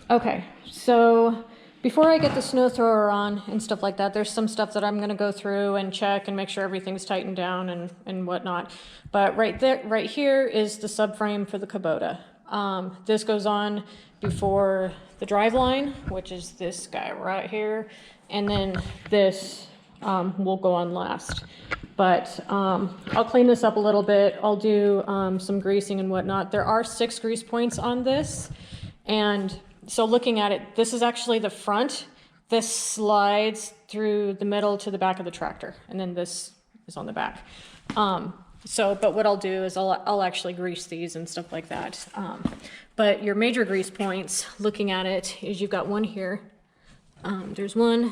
Okay, so before I get the snow thrower on and stuff like that, there's some stuff that I'm gonna go through and check and make sure everything's tightened down and whatnot. But right here is the subframe for the Kubota. This goes on before the Driveline, which is this guy right here, and then this will go on last. But I'll clean this up a little bit. I'll do some greasing and whatnot. There are 6 grease points on this, and so looking at it, this is actually the front. This slides through the middle to the back of the tractor, and then this is on the back. But what I'll do is I'll actually grease these and stuff like that. But your major grease points, looking at it, is you've got one here. There's 1,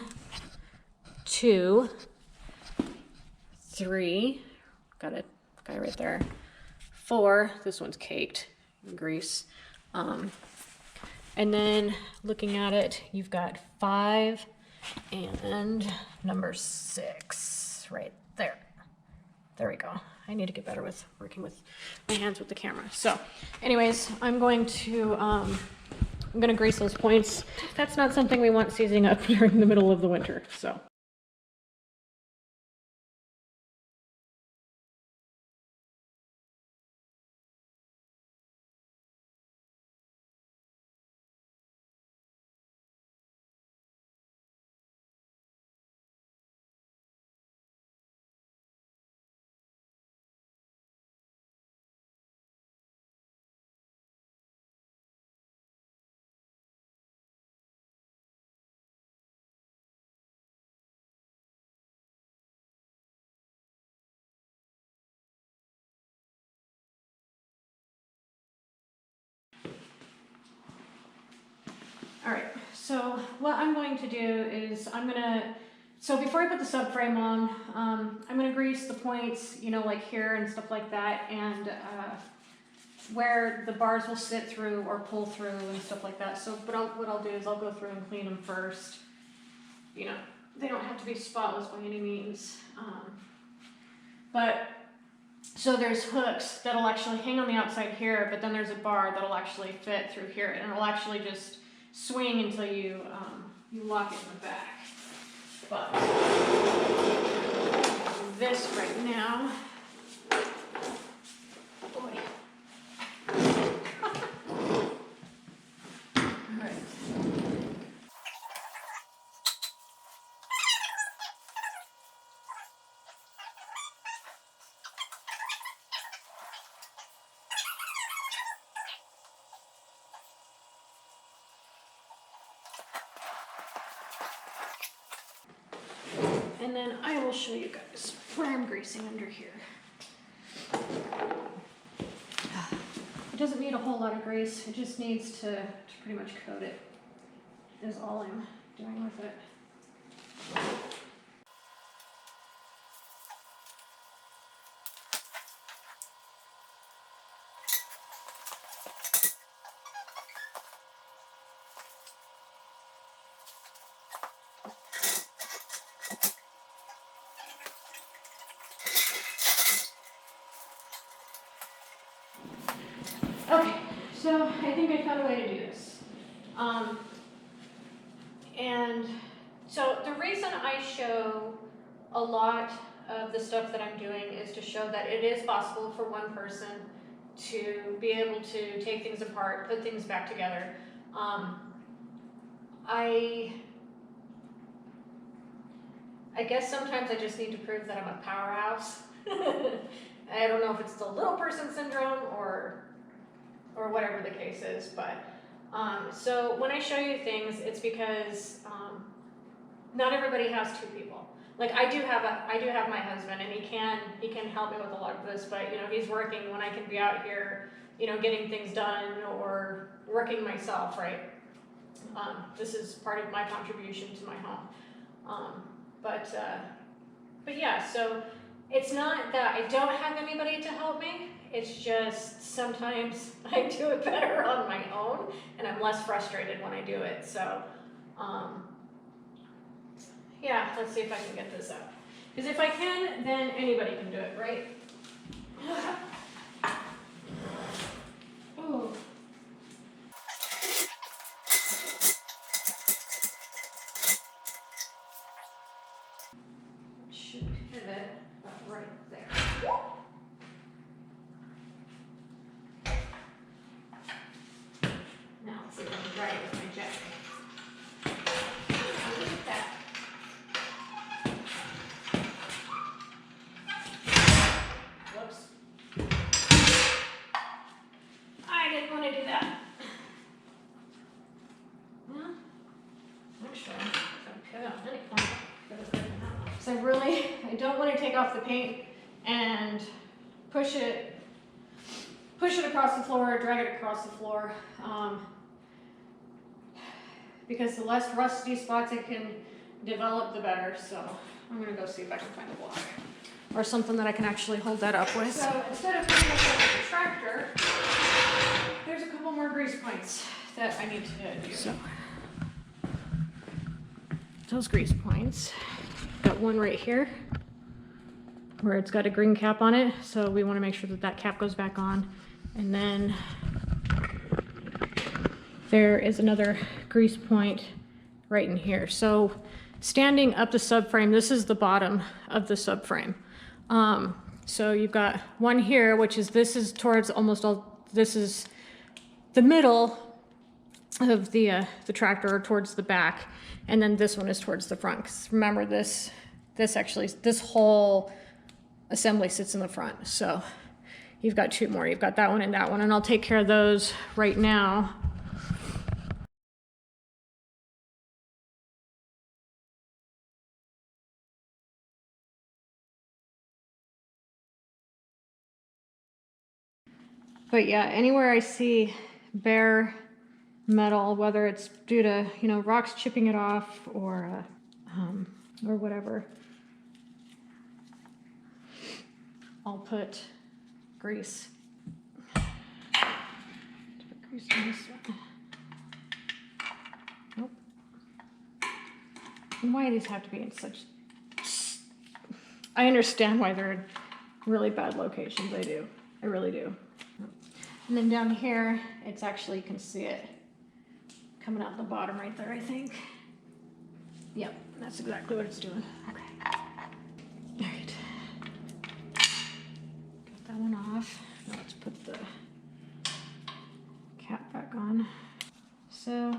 2, 3. Got a guy right there. 4. This one's caked in grease. And then looking at it, you've got 5 and number 6 right there. There we go. I need to get better with working with my hands with the camera. So anyways, I'm going to grease those points. That's not something we want seizing up during the middle of the winter, so. All right, so what I'm going to do is so before I put the subframe on, I'm gonna grease the points, you know, like here and stuff like that, and where the bars will sit through or pull through and stuff like that. So what I'll do is I'll go through and clean them first. You know, they don't have to be spotless by any means. So there's hooks that'll actually hang on the outside here, but then there's a bar that'll actually fit through here, and it'll actually just swing until you lock it in the back. But this right now, boy. All right. And then I will show you guys where I'm greasing under here. It doesn't need a whole lot of grease, it just needs to pretty much coat it, is all I'm doing with it. Okay, so I think I found a way to do this. And so the reason I show a lot of the stuff that I'm doing is to show that it is possible for one person to be able to take things apart, put things back together. I guess sometimes I just need to prove that I'm a powerhouse. I don't know if it's the little person syndrome or whatever the case is, but so when I show you things, it's because not everybody has 2 people. Like I do have my husband, and he can help me with a lot of this, but you know, he's working when I can be out here, you know, getting things done or working myself, right? This is part of my contribution to my home. But yeah, so it's not that I don't have anybody to help me. It's just sometimes I do it better on my own, and I'm less frustrated when I do it. So, yeah, let's see if I can get this up. Because if I can, then anybody can do it, right? Ooh. right with my jack. Look at that. Whoops. I didn't want to do that. Well, actually, so I don't want to take off the paint and push it across the floor, drag it across the floor, because the less rusty spots it can develop, the better. So I'm gonna go see if I can find a block or something that I can actually hold that up with. So instead of putting it with the tractor, there's a couple more grease points that I need to do. So those grease points, got one right here where it's got a green cap on it, so we want to make sure that that cap goes back on. And then there is another grease point right in here. So standing up the subframe, this is the bottom of the subframe. So you've got one here, which is, this is towards almost all, this is the middle of the tractor, or towards the back, and then this one is towards the front. 'Cause remember, this whole assembly sits in the front. So you've got two more. You've got that one, and I'll take care of those right now. But yeah, anywhere I see bare metal, whether it's due to, you know, rocks chipping it off or whatever, I'll put grease. Put grease on this one. Nope. And why these have to be in such... I understand why they're in really bad locations. I do. I really do. And then down here, it's actually, you can see it coming out the bottom right there, I think. Yep, that's exactly what it's doing. Okay. All right. Got that one off. Now let's put the cap back on. So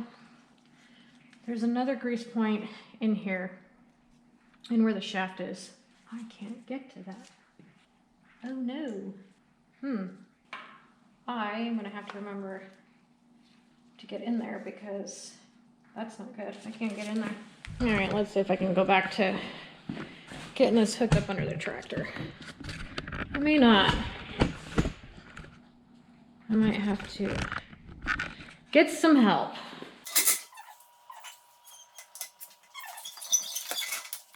there's another grease point in here, and where the shaft is. I can't get to that. Oh no. I am gonna have to remember to get in there, because that's not good. I can't get in there. All right, let's see if I can go back to getting this hooked up under the tractor. I may not. I might have to get some help.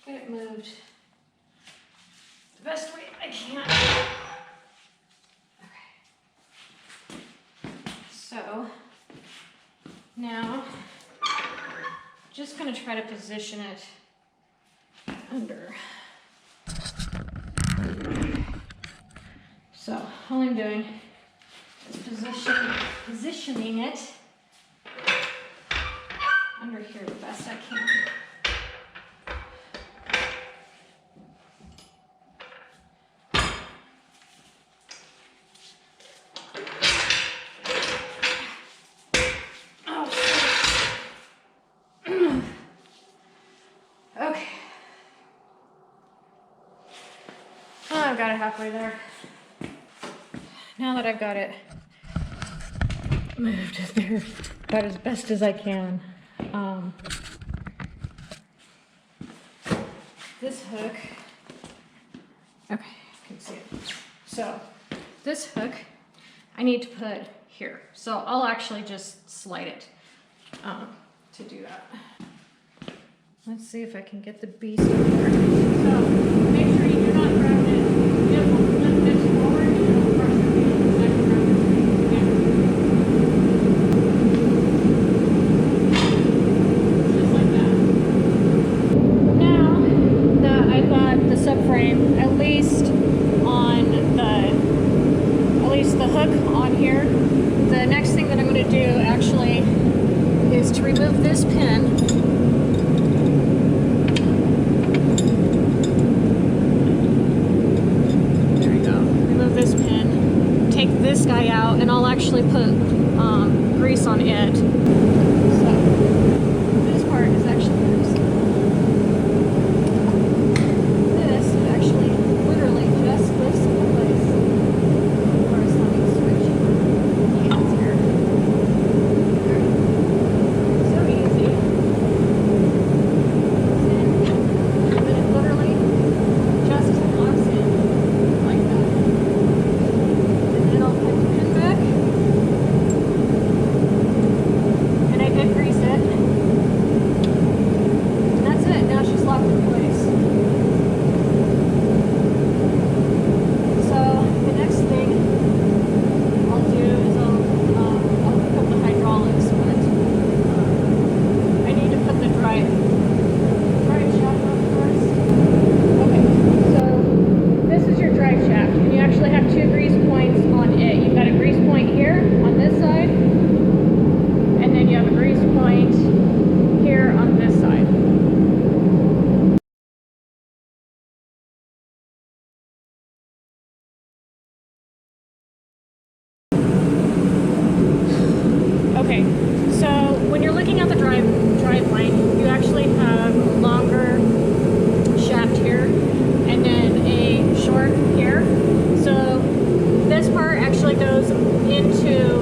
Get it moved the best way I can. So now, just gonna try to position it under. So all I'm doing is positioning it under here the best I can. Got it halfway there. Now that I've got it moved there about as best as I can, this hook, okay, you can see it. So this hook I need to put here. So I'll actually just slide it to do that. Let's see if I can get the beast in there. So make sure you do not grab it. Lift this forward and it'll crush your wheel. Just like that. Now that I've got the subframe at least the hook on here, the next thing that I'm going to do actually is to remove this pin. Take this guy out and I'll actually put grease on it. So this part is actually loose. This actually literally just lifts into place. Of course, let me switch hands here. There. So easy. And then it literally just locks in like that. And then I'll put the pin back. And I did grease it. And that's it. Now she's locked in place. So the next thing I'll do is I'll hook up the hydraulics, but I need to put the drive shaft on first. Okay, so this is your drive shaft, and you actually have two grease points on it. You've got a grease point here on this side, and then you have a grease point here on this side. Okay, so when you're looking at the driveline, you actually have a longer shaft here and then a short here. So this part actually goes into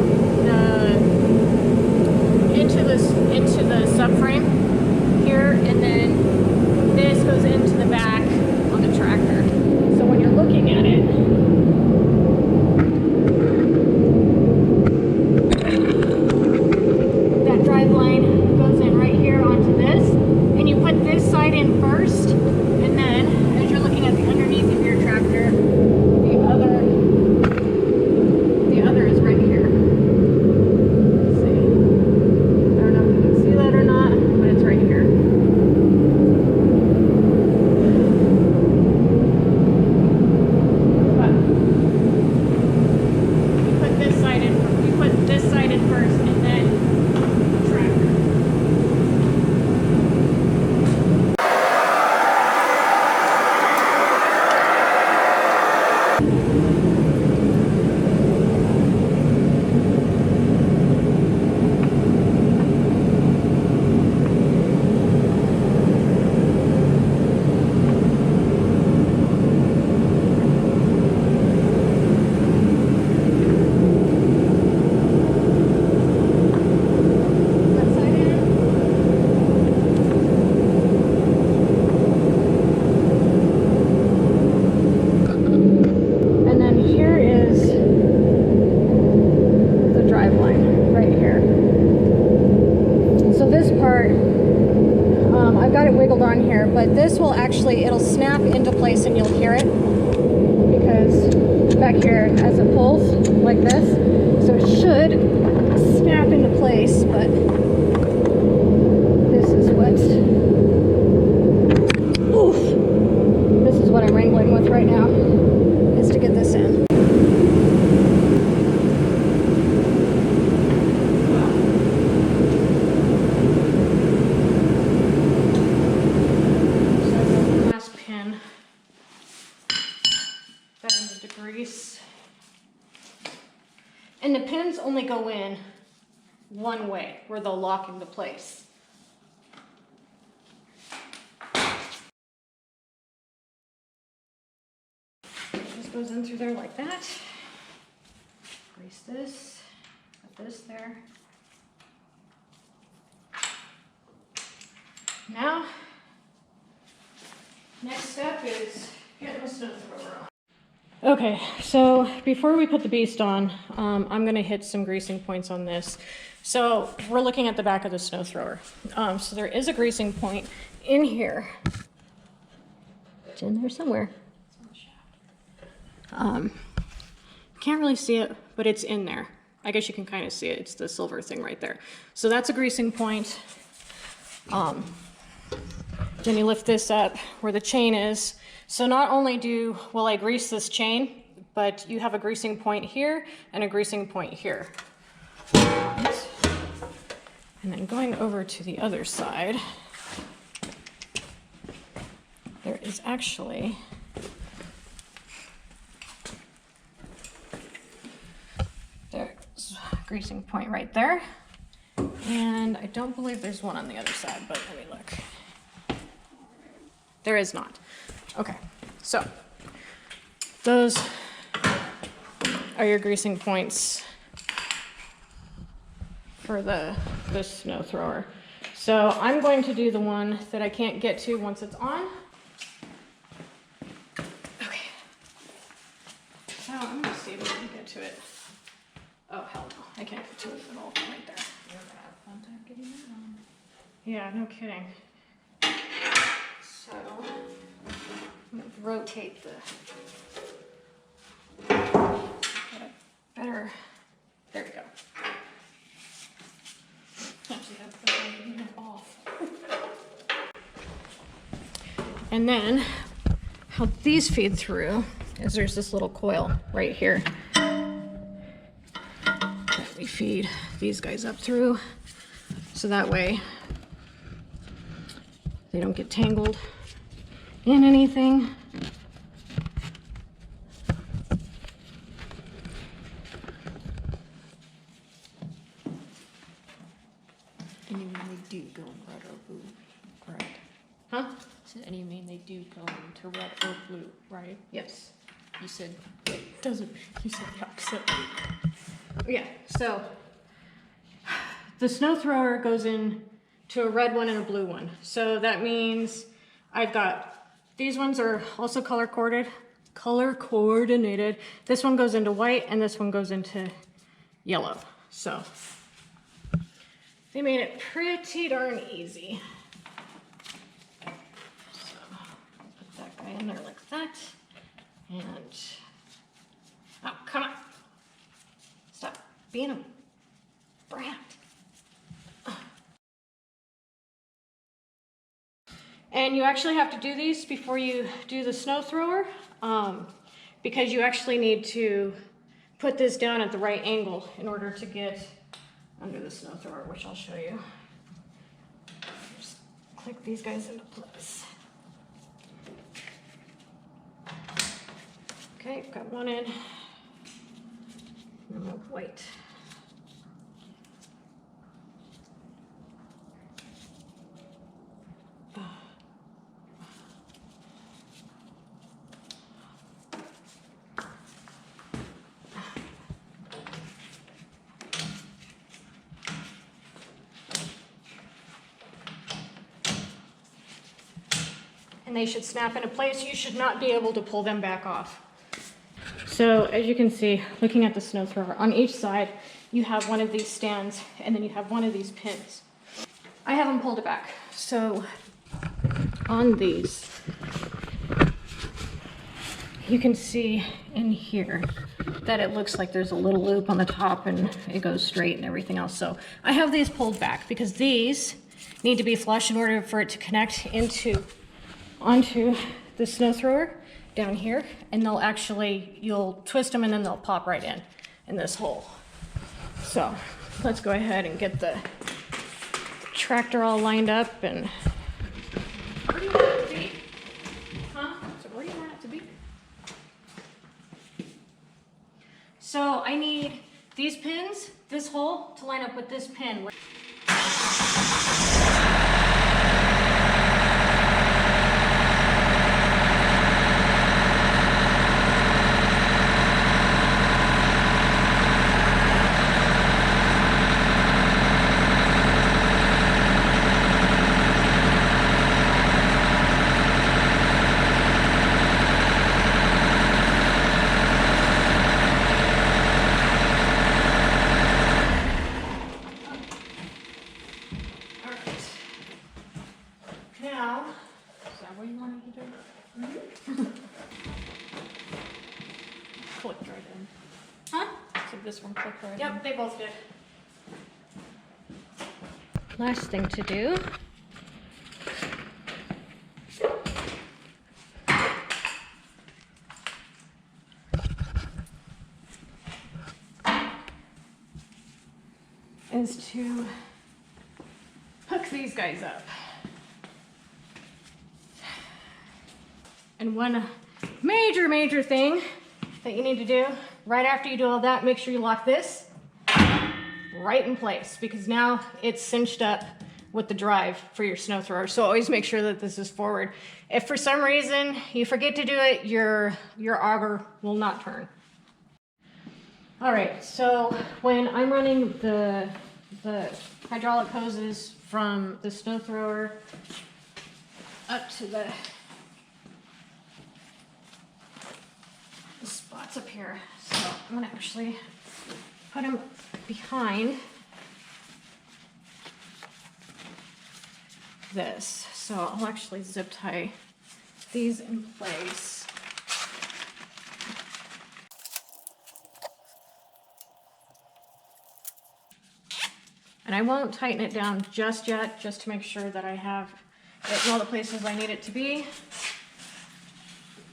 the subframe here, and then this goes into the back on the tractor. So when you're looking at it, that drive line goes in right here onto this, and you put this side in first, and then as you're looking at the underneath of your tractor, the other is right here. Let's see. I don't know if you can see that or not, but it's right here. But you put this side in first, and then the tractor. That side in. And then here is the drive line right here. So this part, I've got it wiggled on here, but this will actually, it'll snap into place and you'll hear it because back here as it pulls like this. So it should snap into place, but this is what I'm wrangling with right now, is to get this in. So the last pin that I need to grease. And the pins only go in one way, where they'll lock into place. It just goes in through there like that. Grease this, put this there. Now, next step is getting the snow thrower on. Okay, so before we put the beast on, I'm going to hit some greasing points on this. So we're looking at the back of the snow thrower. So there is a greasing point in here. It's in there somewhere. Can't really see it, but it's in there. I guess you can kind of see it. It's the silver thing right there. So that's a greasing point. Then you lift this up where the chain is. So not only will I grease this chain, but you have a greasing point here and a greasing point here. And then going over to the other side, there is actually greasing point right there. And I don't believe there's one on the other side, but let me look. There is not. Okay, so those are your greasing points for the snow thrower. So I'm going to do the one that I can't get to once it's on. Okay. So I'm gonna see if I can get to it. Oh, hell no, I can't get to it at all from right there. You're gonna have a fun time getting it on. Yeah, no kidding. So I'm gonna rotate the better. There we go. Actually, that's the way to get it off. And then how these feed through is there's this little coil right here that we feed these guys up through, so that way they don't get tangled in anything. And you mean they do go in red or blue, right? Huh? And you mean they do go into red or blue, right? Yes. You said it doesn't. You said the opposite. Yeah, so the snow thrower goes in to a red one and a blue one. So that means I've got, these ones are also color coordinated. This one goes into white and this one goes into yellow. So they made it pretty darn easy. So put that guy in there like that. And, oh, come on. Stop being a brat. And you actually have to do these before you do the snow thrower, because you actually need to put this down at the right angle in order to get under the snow thrower, which I'll show you. Just click these guys into place. Okay, got one in. Remove white. And they should snap into place. You should not be able to pull them back off. So as you can see, looking at the snow thrower, on each side you have one of these stands and then you have one of these pins. I haven't pulled it back. So on these, you can see in here that it looks like there's a little loop on the top and it goes straight and everything else. So I have these pulled back because these need to be flush in order for it to connect onto the snow thrower down here, and they'll actually, you'll twist them and then they'll pop right in this hole. So let's go ahead and get the tractor all lined up. And where do you want it to be? Huh? So where do you want it to be? So I need these pins, this hole, to line up with this pin. Clicked right in. Huh? So this one clicked right in. Yep, they both did. Last thing to do is to hook these guys up. And one major thing that you need to do right after you do all that, make sure you lock this right in place, because now it's cinched up with the drive for your snow thrower. So always make sure that this is forward. If for some reason you forget to do it, your auger will not turn. All right, so when I'm running the hydraulic hoses from the snow thrower up to the spots up here, so I'm gonna actually put them behind this. So I'll actually zip tie these in place. And I won't tighten it down just yet, just to make sure that I have it in all the places I need it to be.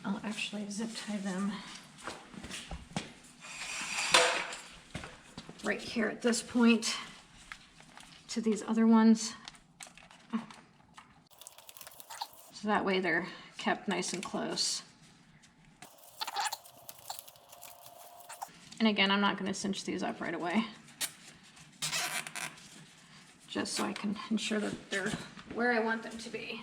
I'll actually zip tie them right here at this point to these other ones. So that way they're kept nice and close. And again, I'm not going to cinch these up right away, just so I can ensure that they're where I want them to be.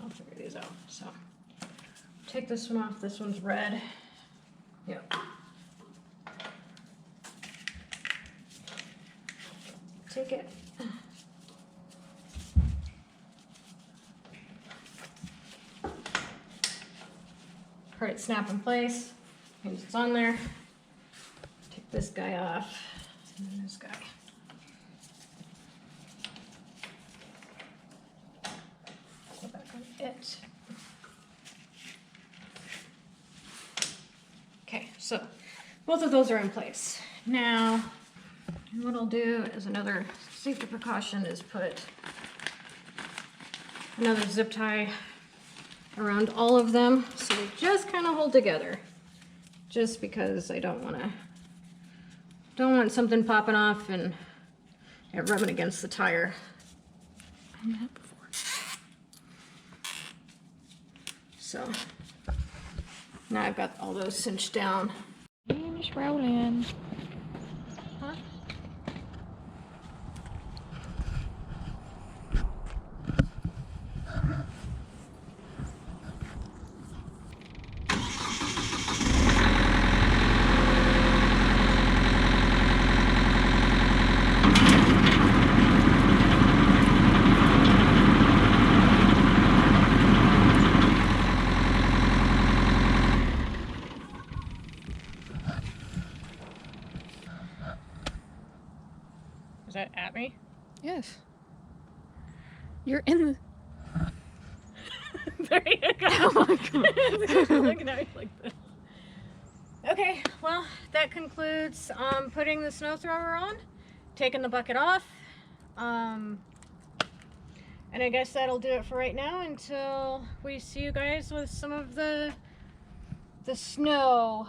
I'll figure these out. So take this one off. This one's red. Yep. Take it. All right, snap in place. Once it's on there, take this guy off, and then this guy. Go back on it. Okay, so both of those are in place. Now, what I'll do as another safety precaution is put another zip tie around all of them, so they just kind of hold together. Just because I don't want something popping off and rubbing against the tire. I've done that before. So now I've got all those cinched down. And it's rolling. Huh? Is that at me? Yes. You're in the... There you go. Oh my God. Looking at me like this. Okay, well, that concludes putting the snow thrower on, taking the bucket off, and I guess that'll do it for right now until we see you guys with some of the snow.